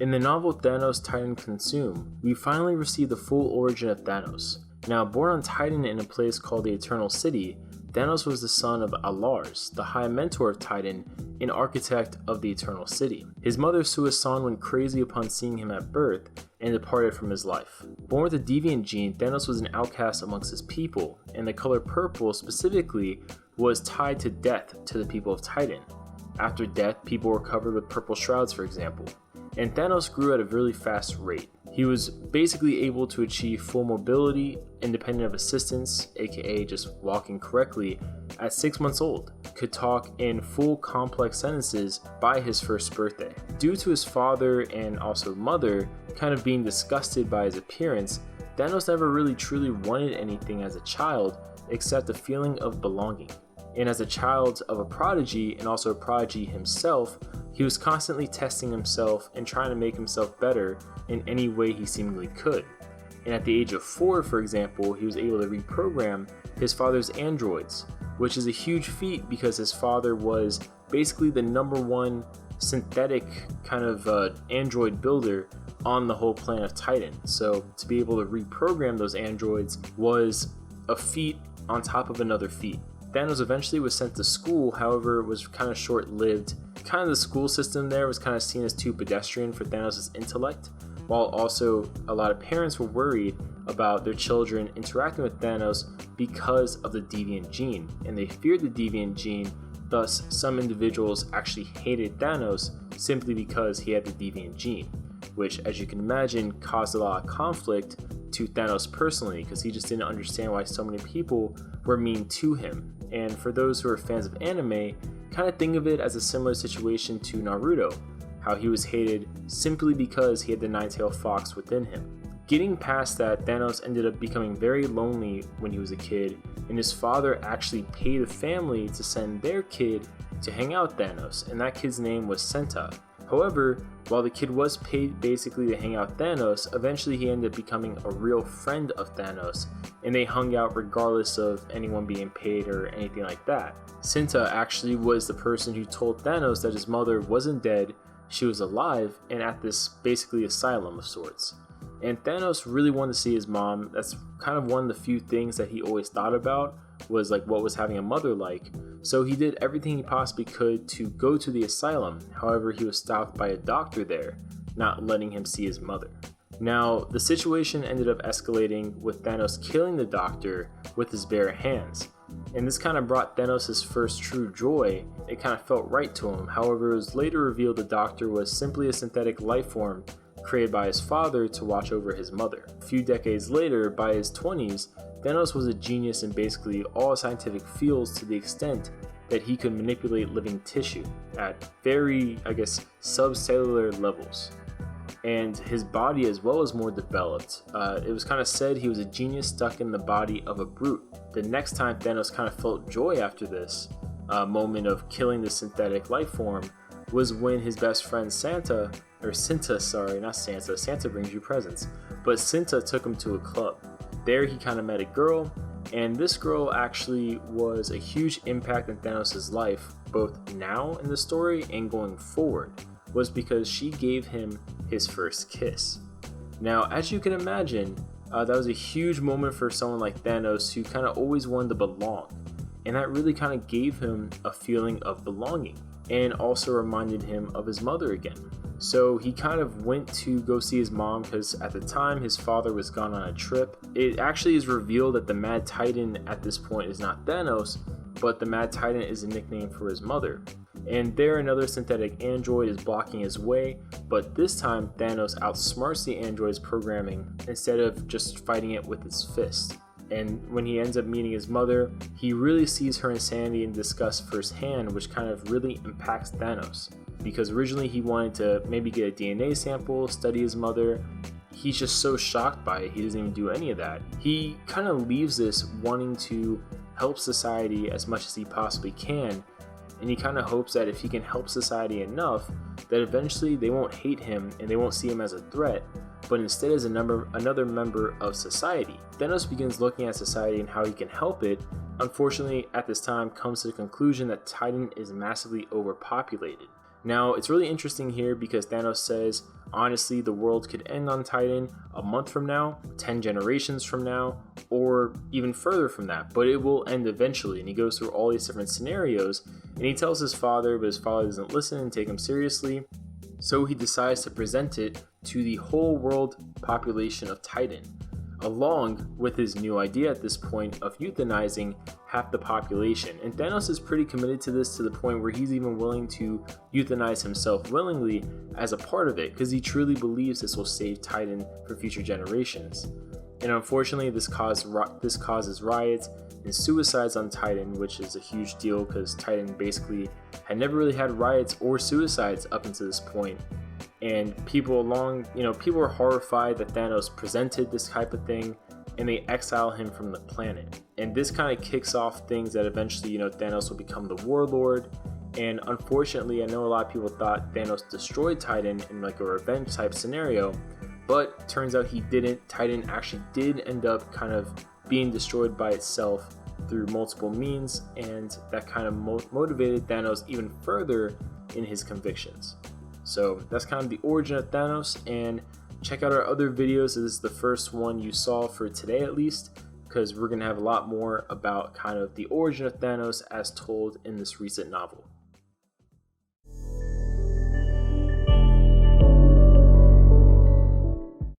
In the novel Thanos, Titan Consume, we finally receive the full origin of Thanos. Now, born on Titan in a place called the Eternal City, Thanos was the son of Alars, the High Mentor of Titan and architect of the Eternal City. His mother Suisan went crazy upon seeing him at birth and departed from his life. Born with a deviant gene, Thanos was an outcast amongst his people, and the color purple specifically was tied to death to the people of Titan. After death, people were covered with purple shrouds, for example. And Thanos grew at a really fast rate. He was basically able to achieve full mobility, independent of assistance, aka just walking correctly, at 6 months old. Could talk in full complex sentences by his first birthday. Due to his father and also mother kind of being disgusted by his appearance, Thanos never really truly wanted anything as a child except a feeling of belonging. And as a child of a prodigy and also a prodigy himself, he was constantly testing himself and trying to make himself better in any way he seemingly could. And at the age of 4, for example, he was able to reprogram his father's androids, which is a huge feat because his father was basically the #1 synthetic kind of android builder on the whole planet of Titan. So to be able to reprogram those androids was a feat on top of another feat. Thanos eventually was sent to school, however, it was kind of short-lived. Kind of the school system there was kind of seen as too pedestrian for Thanos' intellect, while also a lot of parents were worried about their children interacting with Thanos because of the deviant gene, and they feared the deviant gene. Thus, some individuals actually hated Thanos simply because he had the deviant gene, which, as you can imagine, caused a lot of conflict to Thanos personally, because he just didn't understand why so many people were mean to him. And for those who are fans of anime, kind of think of it as a similar situation to Naruto, how he was hated simply because he had the nine-tailed fox within him. Getting past that, Thanos ended up becoming very lonely when he was a kid, and his father actually paid a family to send their kid to hang out with Thanos, and that kid's name was Senta. However, while the kid was paid basically to hang out with Thanos, eventually he ended up becoming a real friend of Thanos, and they hung out regardless of anyone being paid or anything like that. Senta actually was the person who told Thanos that his mother wasn't dead, she was alive, and at this basically asylum of sorts. And Thanos really wanted to see his mom. That's kind of one of the few things that he always thought about, was like what was having a mother like. So he did everything he possibly could to go to the asylum. However, he was stopped by a doctor there, not letting him see his mother. Now, the situation ended up escalating with Thanos killing the doctor with his bare hands. And this kind of brought Thanos his first true joy. It kind of felt right to him. However, it was later revealed the doctor was simply a synthetic life form created by his father to watch over his mother. A few decades later, by his 20s, Thanos was a genius in basically all scientific fields to the extent that he could manipulate living tissue at very, subcellular levels. And his body as well was more developed. It was kind of said he was a genius stuck in the body of a brute. The next time Thanos kind of felt joy after this moment of killing the synthetic life form was when his best friend Santa brings you presents, but Senta took him to a club. There he kind of met a girl, and this girl actually was a huge impact in Thanos' life, both now in the story and going forward, was because she gave him his first kiss. Now, as you can imagine, that was a huge moment for someone like Thanos who kind of always wanted to belong, and that really kind of gave him a feeling of belonging, and also reminded him of his mother again. So he kind of went to go see his mom because at the time his father was gone on a trip. It actually is revealed that the Mad Titan at this point is not Thanos, but the Mad Titan is a nickname for his mother. And there another synthetic android is blocking his way, but this time Thanos outsmarts the android's programming instead of just fighting it with his fist. And when he ends up meeting his mother, he really sees her insanity and disgust firsthand, which kind of really impacts Thanos. Because originally he wanted to maybe get a DNA sample, study his mother. He's just so shocked by it, he doesn't even do any of that. He kind of leaves this wanting to help society as much as he possibly can, and he kind of hopes that if he can help society enough, that eventually they won't hate him and they won't see him as a threat, but instead as another member of society. Thanos begins looking at society and how he can help it. Unfortunately, at this time, comes to the conclusion that Titan is massively overpopulated. Now, it's really interesting here because Thanos says, Honestly, the world could end on Titan a month from now, 10 generations from now, or even further from that, but it will end eventually. And he goes through all these different scenarios, and he tells his father, but his father doesn't listen and take him seriously. So he decides to present it to the whole world population of Titan, along with his new idea at this point of euthanizing half the population. And Thanos is pretty committed to this, to the point where he's even willing to euthanize himself willingly as a part of it, because he truly believes this will save Titan for future generations. And unfortunately, this causes riots and suicides on Titan, which is a huge deal because Titan basically had never really had riots or suicides up until this point. And people are horrified that Thanos presented this type of thing, and they exile him from the planet. And this kind of kicks off things that eventually, Thanos will become the warlord. And unfortunately, I know a lot of people thought Thanos destroyed Titan in like a revenge type scenario, but turns out he didn't. Titan actually did end up kind of being destroyed by itself through multiple means, and that kind of motivated Thanos even further in his convictions. So that's kind of the origin of Thanos, and check out our other videos. This is the first one you saw for today at least, because we're going to have a lot more about kind of the origin of Thanos as told in this recent novel.